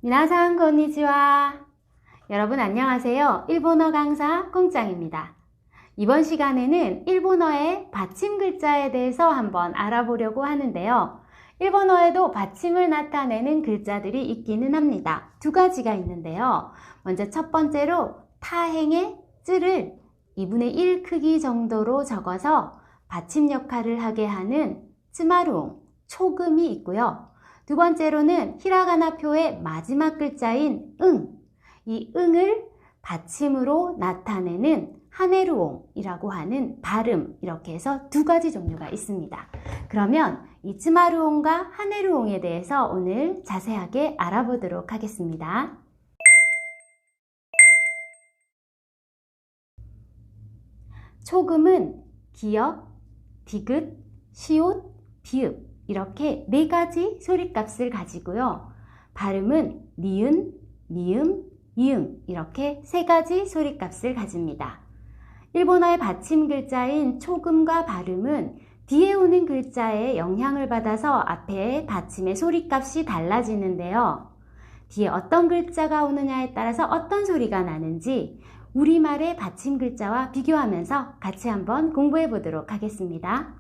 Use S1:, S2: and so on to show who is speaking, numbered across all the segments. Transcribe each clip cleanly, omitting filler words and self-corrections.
S1: 미나상 konnichiwa. 여러분 안녕하세요. 일본어 강사 콩짱입니다. 이번 시간에는 일본어의 받침 글자에 대해서 한번 알아보려고 하는데요. 일본어에도 받침을 나타내는 글자들이 있기는 합니다. 두 가지가 있는데요. 먼저 첫 번째로 타행의 쯔를 2분의 1 크기 정도로 적어서 받침 역할을 하게 하는 츠마루옹, 초금이 있고요. 두 번째로는 히라가나표의 마지막 글자인 응, 이 응을 받침으로 나타내는 하네루옹이라고 하는 발음, 이렇게 해서 두 가지 종류가 있습니다. 그러면 이 츠마루옹과 하네루옹에 대해서 오늘 자세하게 알아보도록 하겠습니다. 초금은 기역, 디귿, 시옷, 비읍 이렇게 네 가지 소리값을 가지고요. 발음은 니은, 미음, 이응 이렇게 세 가지 소리값을 가집니다. 일본어의 받침 글자인 초금과 발음은 뒤에 오는 글자에 영향을 받아서 앞에 받침의 소리값이 달라지는데요. 뒤에 어떤 글자가 오느냐에 따라서 어떤 소리가 나는지 우리말의 받침 글자와 비교하면서 같이 한번 공부해 보도록 하겠습니다.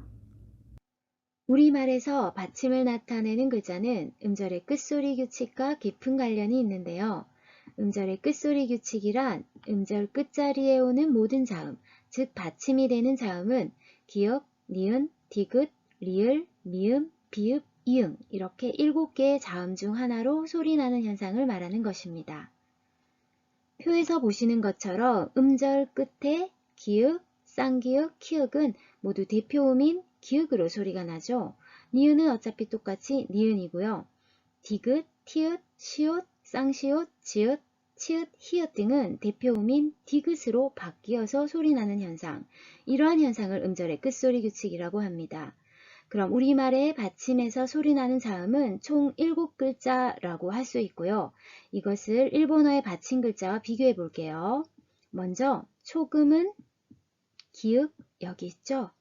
S1: 우리말에서 받침을 나타내는 글자는 음절의 끝소리 규칙과 깊은 관련이 있는데요. 음절의 끝소리 규칙이란 음절 끝자리에 오는 모든 자음, 즉 받침이 되는 자음은 기역, 니은, 디귿, 리을, 미음, 비읍, 이응 이렇게 7개의 자음 중 하나로 소리나는 현상을 말하는 것입니다. 표에서 보시는 것처럼 음절 끝에 기읍, 쌍기역, 키읔은 모두 대표음인 기역으로 소리가 나죠. 니은은 어차피 똑같이 니은이고요. 디귿, 티읕, 시옷, 쌍시옷, 지읒, 치읓, 히읗 등은 대표음인 디귿으로 바뀌어서 소리나는 현상. 이러한 현상을 음절의 끝소리 규칙이라고 합니다. 그럼 우리말의 받침에서 소리나는 자음은 총 7글자라고 할 수 있고요. 이것을 일본어의 받침 글자와 비교해 볼게요. 먼저 초금은 기역, 여기 있죠?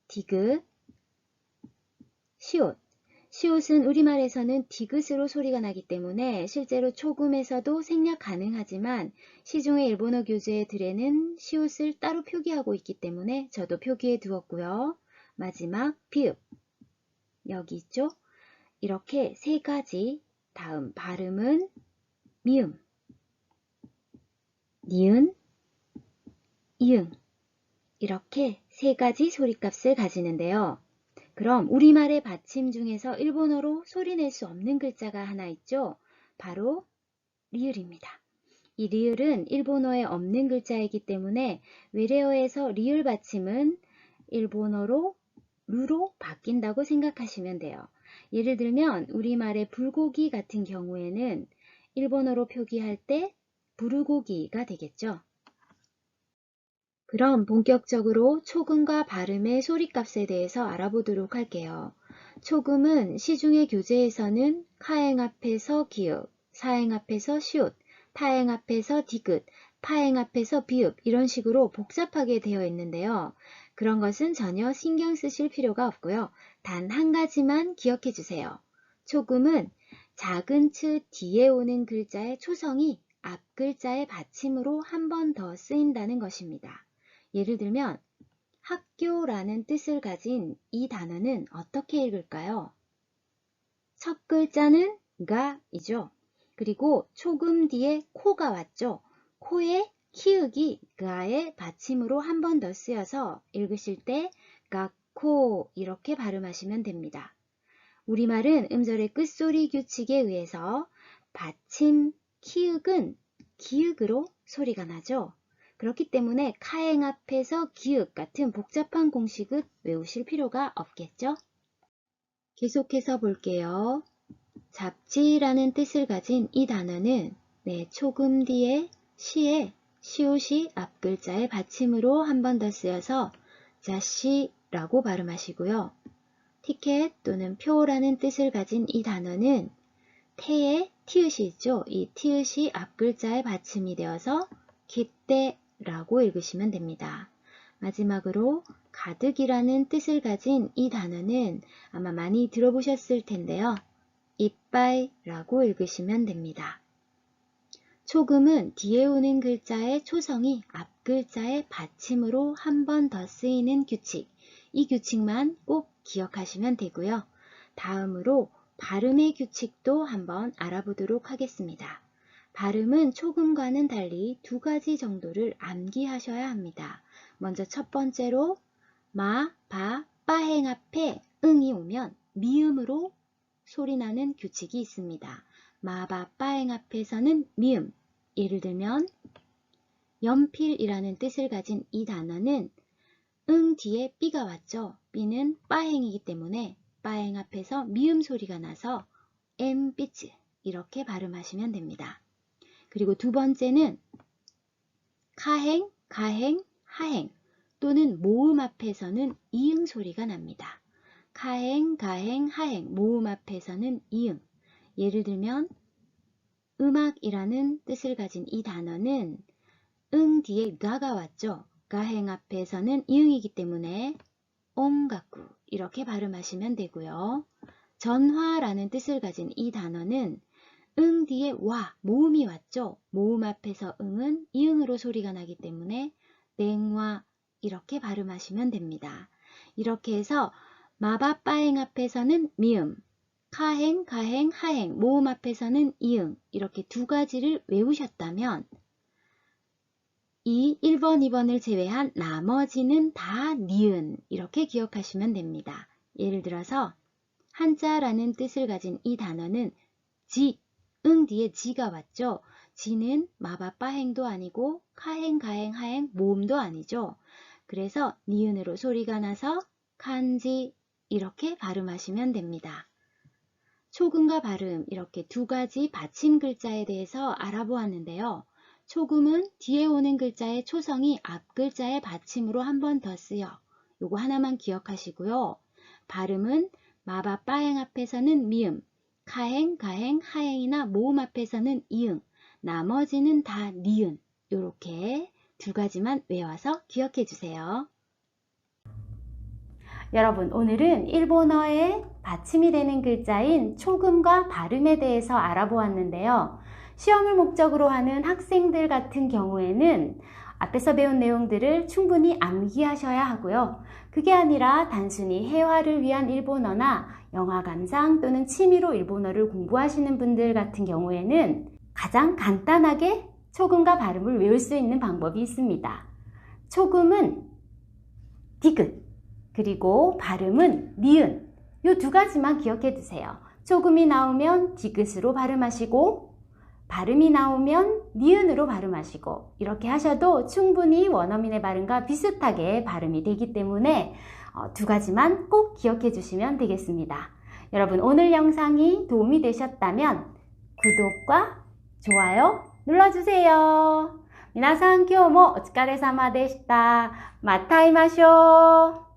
S1: 디귿, 시옷. 시옷은 우리말에서는 디귿으로 소리가 나기 때문에 실제로 초금에서도 생략 가능하지만 시중의 일본어 교재들에는 시옷을 따로 표기하고 있기 때문에 저도 표기해 두었고요. 마지막 비읍, 여기 있죠? 이렇게 세 가지. 다음 발음은 미음, 니은, 이응 이렇게 세 가지 소리값을 가지는데요. 그럼 우리말의 받침 중에서 일본어로 소리낼 수 없는 글자가 하나 있죠? 바로 리을입니다. 이 리을은 일본어에 없는 글자이기 때문에 외래어에서 리을 받침은 일본어로 루로 바뀐다고 생각하시면 돼요. 예를 들면 우리말의 불고기 같은 경우에는 일본어로 표기할 때 부르고기가 되겠죠. 그럼 본격적으로 초금과 발음의 소리값에 대해서 알아보도록 할게요. 초금은 시중의 교재에서는 카행 앞에서 기역, 사행 앞에서 시옷, 타행 앞에서 디귿, 파행 앞에서 비읍 이런 식으로 복잡하게 되어 있는데요. 그런 것은 전혀 신경 쓰실 필요가 없고요. 단 한 가지만 기억해 주세요. 초금은 작은 츠 뒤에 오는 글자의 초성이 앞 글자의 받침으로 한 번 더 쓰인다는 것입니다. 예를 들면 학교라는 뜻을 가진 이 단어는 어떻게 읽을까요? 첫 글자는 가이죠. 그리고 초금 뒤에 코가 왔죠. 코에 키읔이 가의 받침으로 한 번 더 쓰여서 읽으실 때 가코 이렇게 발음하시면 됩니다. 우리말은 음절의 끝소리 규칙에 의해서 받침 키읔은 기역으로 소리가 나죠. 그렇기 때문에 카행 앞에서 기역 같은 복잡한 공식은 외우실 필요가 없겠죠? 계속해서 볼게요. 잡지라는 뜻을 가진 이 단어는 초금 뒤에 시에 시옷이 앞 글자의 받침으로 한 번 더 쓰여서 자시라고 발음하시고요. 티켓 또는 표라는 뜻을 가진 이 단어는 태에 티읕이 있죠. 이 티읕이 앞 글자의 받침이 되어서 깃대라고 읽으시면 됩니다. 마지막으로 가득이라는 뜻을 가진 이 단어는 아마 많이 들어보셨을 텐데요. 이빠이라고 읽으시면 됩니다. 초금은 뒤에 오는 글자의 초성이 앞 글자의 받침으로 한 번 더 쓰이는 규칙, 이 규칙만 꼭 기억하시면 되고요. 다음으로 발음의 규칙도 한번 알아보도록 하겠습니다. 발음은 초금과는 달리 두 가지 정도를 암기하셔야 합니다. 먼저 첫 번째로 마, 바, 빠행 앞에 응이 오면 미음으로 소리나는 규칙이 있습니다. 마, 바, 빠행 앞에서는 미음. 예를 들면 연필이라는 뜻을 가진 이 단어는 응 뒤에 삐가 왔죠. 삐는 빠행이기 때문에 빠행 앞에서 미음 소리가 나서 엠삐츠 이렇게 발음하시면 됩니다. 그리고 두 번째는 카행, 가행, 하행 또는 모음 앞에서는 이응 소리가 납니다. 카행, 가행, 하행 모음 앞에서는 이응. 예를 들면 음악이라는 뜻을 가진 이 단어는 응 뒤에 가가 왔죠. 가행 앞에서는 이응이기 때문에 옴가꾸 이렇게 발음하시면 되고요. 전화라는 뜻을 가진 이 단어는 응 뒤에 와 모음이 왔죠. 모음 앞에서 응은 이응으로 소리가 나기 때문에 냉화 이렇게 발음하시면 됩니다. 이렇게 해서 마바 빠행 앞에서는 미음, 카행, 가행, 하행 모음 앞에서는 이응 이렇게 두 가지를 외우셨다면 이 1번, 2번을 제외한 나머지는 다 니은 이렇게 기억하시면 됩니다. 예를 들어서 한자라는 뜻을 가진 이 단어는 지, 응 뒤에 지가 왔죠. 지는 마바 빠행도 아니고 카행, 가행, 하행 모음도 아니죠. 그래서 니은으로 소리가 나서 간지 이렇게 발음하시면 됩니다. 초금과 발음 이렇게 두 가지 받침 글자에 대해서 알아보았는데요. 초금은 뒤에 오는 글자의 초성이 앞 글자의 받침으로 한 번 더 쓰여. 요거 하나만 기억하시고요. 발음은 마바 빠행 앞에서는 미음, 카행, 가행, 하행이나 모음 앞에서는 이응, 나머지는 다 니은. 요렇게 두 가지만 외워서 기억해 주세요.
S2: 여러분, 오늘은 일본어의 받침이 되는 글자인 초금과 발음에 대해서 알아보았는데요. 시험을 목적으로 하는 학생들 같은 경우에는 앞에서 배운 내용들을 충분히 암기하셔야 하고요. 그게 아니라 단순히 회화를 위한 일본어나 영화 감상 또는 취미로 일본어를 공부하시는 분들 같은 경우에는 가장 간단하게 초금과 발음을 외울 수 있는 방법이 있습니다. 초금은 디귿, 그리고 발음은 니은, 이 두 가지만 기억해 두세요. 초금이 나오면 디귿으로 발음하시고 발음이 나오면 니은으로 발음하시고 이렇게 하셔도 충분히 원어민의 발음과 비슷하게 발음이 되기 때문에 두 가지만 꼭 기억해 주시면 되겠습니다. 여러분, 오늘 영상이 도움이 되셨다면 구독과 좋아요 눌러주세요. 皆さん今日もお疲れ様でした。また会いましょう。